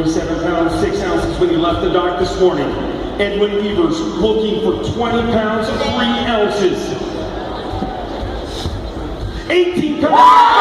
7 pounds, 6 ounces when he left the dock this morning. Edwin Evers looking for 20 pounds, 3 ounces. 18 pounds.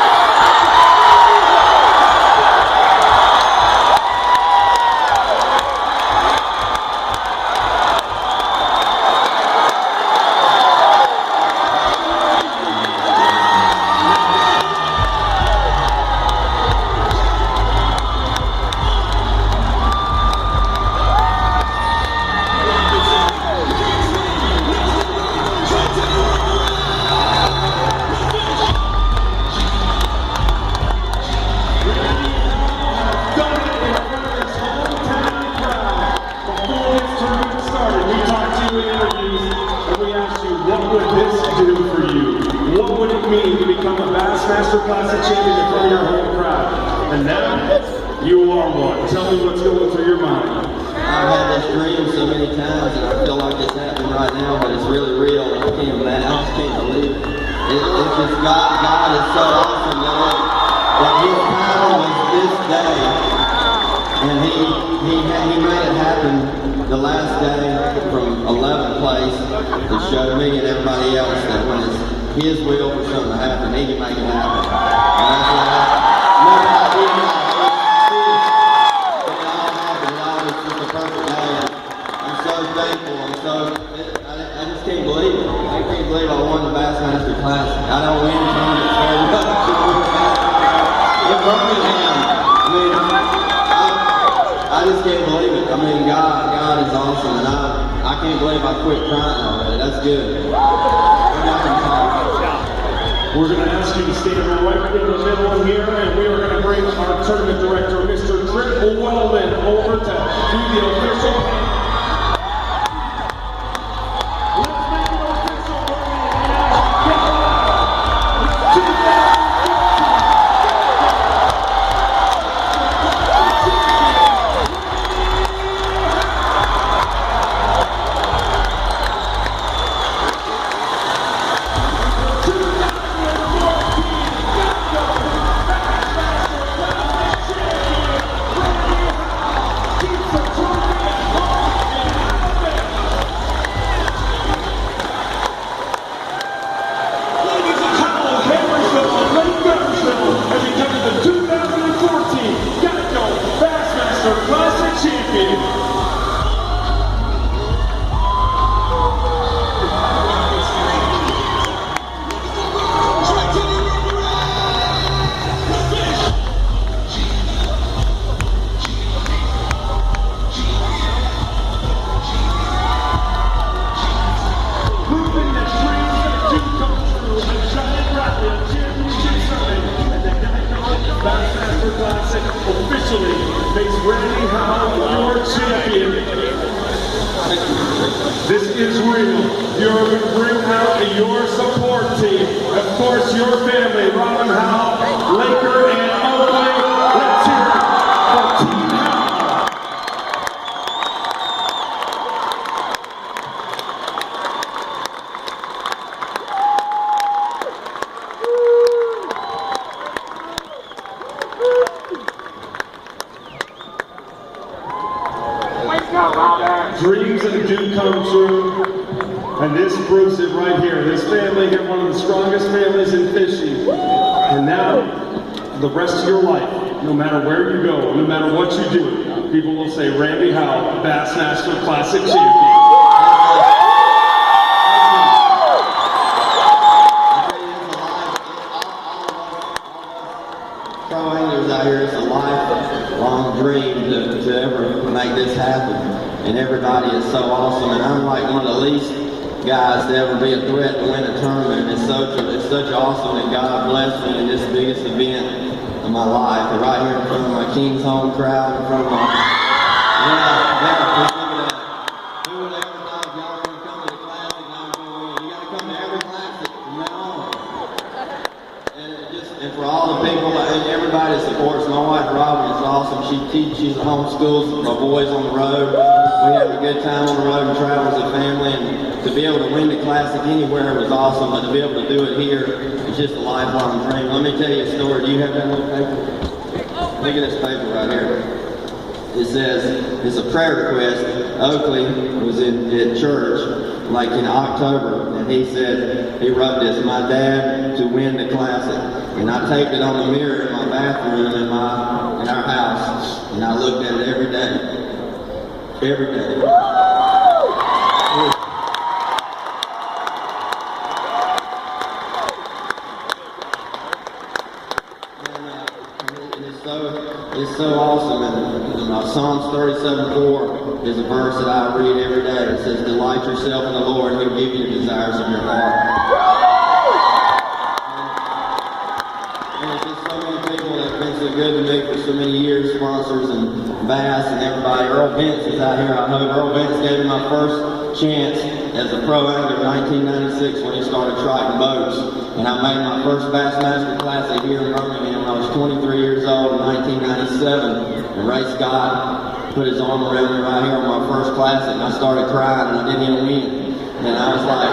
To become a Bassmaster Classic champion in front of your home crowd. And now, you are one. Tell me what's going through your mind. I've had this dream so many times and I feel like it's happening right now, but it's really real. I just can't believe it. It's just God is so awesome that his time was this day. And he made it happen the last day from 11th place to show me and everybody else that when it's his will for something to happen, he can make it happen. And that's what it all was just a perfect day. I'm so thankful. I just can't believe it. I can't believe I won the Bassmaster Classic. I don't win tournaments very much. In Birmingham, I just can't believe it. I mean, God is awesome, and I can't believe I quit crying already. That's good. We're going to ask you to stand right in the middle here, and we are going to bring our tournament director, Mr. Trip Weldon, over to do the official hand. Let's make it official. Bassmaster Classic officially makes Randy Howell your champion. This is real. You're going to bring out your support team. Of course, your family, Robin Howell, Laker, and Oakley. Let's hear it for Team Howell. Dreams that do come true, and this proves it right here. This family here, one of the strongest families in fishing, and now the rest of your life, no matter where you go, no matter what you do, people will say Randy Howell, Bassmaster Classic champion. Pro anglers out here, it's a lifelong dream to ever make this happen. And everybody is so awesome, and I'm like one of the least guys to ever be a threat to win a tournament. It's such awesome that God blessed me in this biggest event of my life. And right here in front of my King's Home crowd, in front of my who would ever thought y'all were going to come to the Classic and I was going to win? You got to come to every Classic from now on. And for all the people and everybody that supports my wife Robin is awesome. She's homeschools my boys on the road. We have a good time on the road and travel as a family, and to be able to win the Classic anywhere was awesome, but to be able to do it here is just a lifelong dream. Let me tell you a story. Do you have that little paper? Look at this paper right here. it says, it's a prayer request. Oakley was at church like in October, and he said, he wrote this, "My dad to win the Classic." And I taped it on the mirror in my bathroom in our house, and I looked at it every day. Every day. It's so awesome, and Psalms 37:4 is a verse that I read every day. It says, "Delight yourself in the Lord, He'll give you the desires of your heart." And it's just so many people that have been so good to me for so many years, sponsors and Bass and everybody. Earl Vince is out here, I hope. Earl Vince gave me my first chance as a pro angler in 1996 when he started triting boats. And I made my first Bassmaster Classic here in Birmingham when I was 23 years old in 1997. And Ray Scott put his arm around me right here on my first Classic, and I started crying, and I didn't even win. And I was like,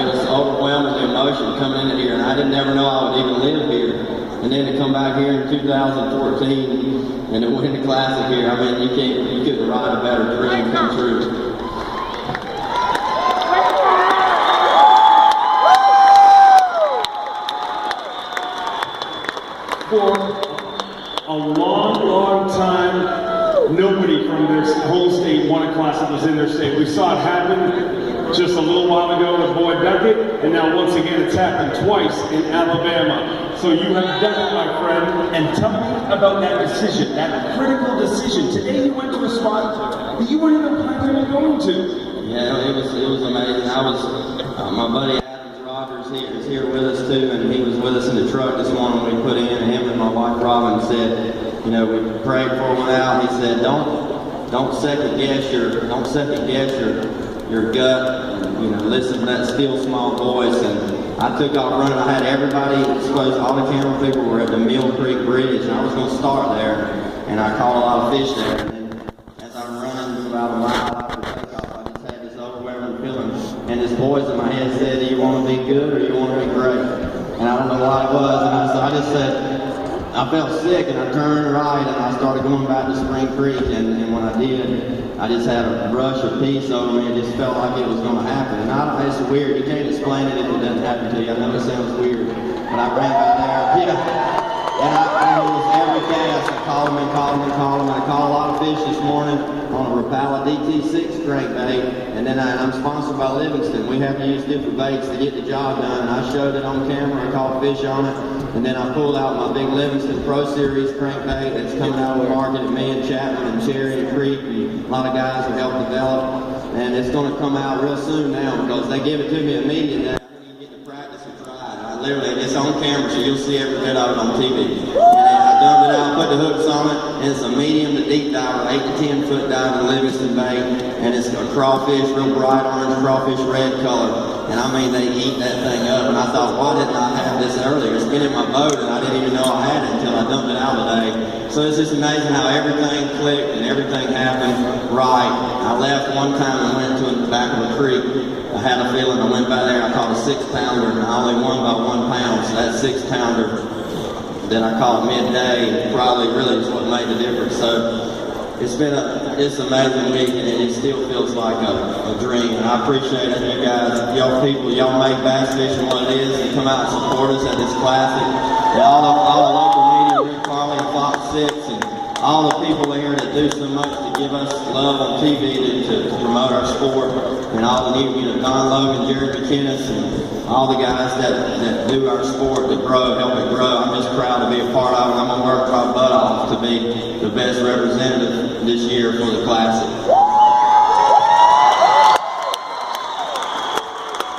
it was overwhelming emotion coming into here, and I didn't never know I would even live here. And then to come back here in 2014 and to win the Classic here, I mean, you couldn't write a better dream come true. For a long time, nobody from their whole state won a Classic was in their state. We saw it happen just a little while ago with Boyd Beckett, and now once again it's happened twice in Alabama. So you have done it, my friend, and tell me about that decision, that critical decision. Today you went to a spot that you weren't even planning on going to. Yeah, it was amazing. I was, my buddy is here with us too, and he was with us in the truck this morning. We put in, and him and my wife Robin said, you know, we prayed for him out. He said, don't second guess your gut. And, you know, listen to that still small voice. And I took off running. I had everybody exposed. All the camera people were at the Mill Creek Bridge, and I was going to start there. And I caught a lot of fish there. And then as I'm running about a mile after takeoff, I just had this overwhelming feeling. And this voice in my head said, "Do you want to be good or you want to be great?" And I don't know what it was. And so I just said, I felt sick, and I turned right, and I started going back to Spring Creek. And when I did, I just had a rush of peace over me. It just felt like it was going to happen. And it's weird. You can't explain it if it doesn't happen to you. I know it sounds weird, but I ran by there. Yeah. And it was every cast. I called them. I caught a lot of fish this morning on a Rapala DT6 crankbait. And then I'm sponsored by Livingston. We have to use different baits to get the job done. And I showed it on camera. I caught fish on it. And then I pulled out my big Livingston Pro Series crankbait that's coming out of the market at me and Chapman and Cherry and Creek. And a lot of guys have helped develop. And it's going to come out real soon now because they give it to me immediately. Literally, it's on camera, so you'll see every bit of it on TV. And I dumped it out, put the hooks on it, and it's a medium to deep diver, 8 to 10 foot dive in Livingston Bay, and it's a crawfish, real bright orange crawfish, red color. And I mean, they eat that thing up. And I thought, why didn't I have this earlier? It's been in my boat, and I didn't even know I had it until I dumped it out today. So it's just amazing how everything clicked and everything happened right. I left one time and went to the back of a creek. I had a feeling. I went by there, I caught a 6-pounder, and I only won by 1 pound. So that 6-pounder that I caught midday probably really is what made the difference. So it's been it's an amazing week, and it still feels like a dream. And I appreciate it, you guys, y'all people, y'all make bass fishing what it is, and come out and support us at this Classic. And all the local media, Rick Farley and Fox 6, and all the people here that do so much to give us love on TV to promote our sport, and all the new, Don Logan, Jared McKinnis, and all the guys that do our sport to grow, help it grow. I'm just proud to be a part of it. I'm going to work my butt off to be the best representative this year for the Classic.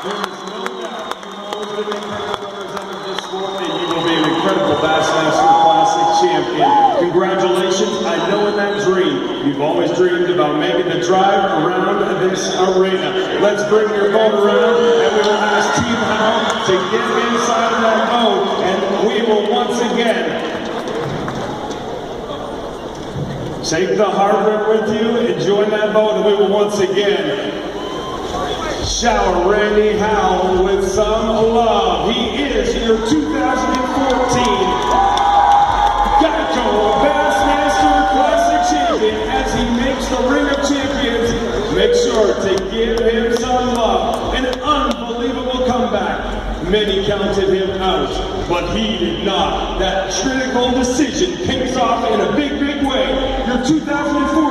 There is no doubt you've always been an incredible representative of this sport, and you will be an incredible Bassmaster Classic champion. Congratulations. I know in that dream, you've always dreamed about making the drive around this arena. Let's bring your boat around, and we will ask Team Howell to get inside of that boat, and we will once again take the hardware with you and join that boat, and we will once again shower Randy Howell with some love. He is your 2014 Bassmaster Classic champion. Make sure to give him some love. An unbelievable comeback. Many counted him out, but he did not. That critical decision pays off in a big, big way. Your 2004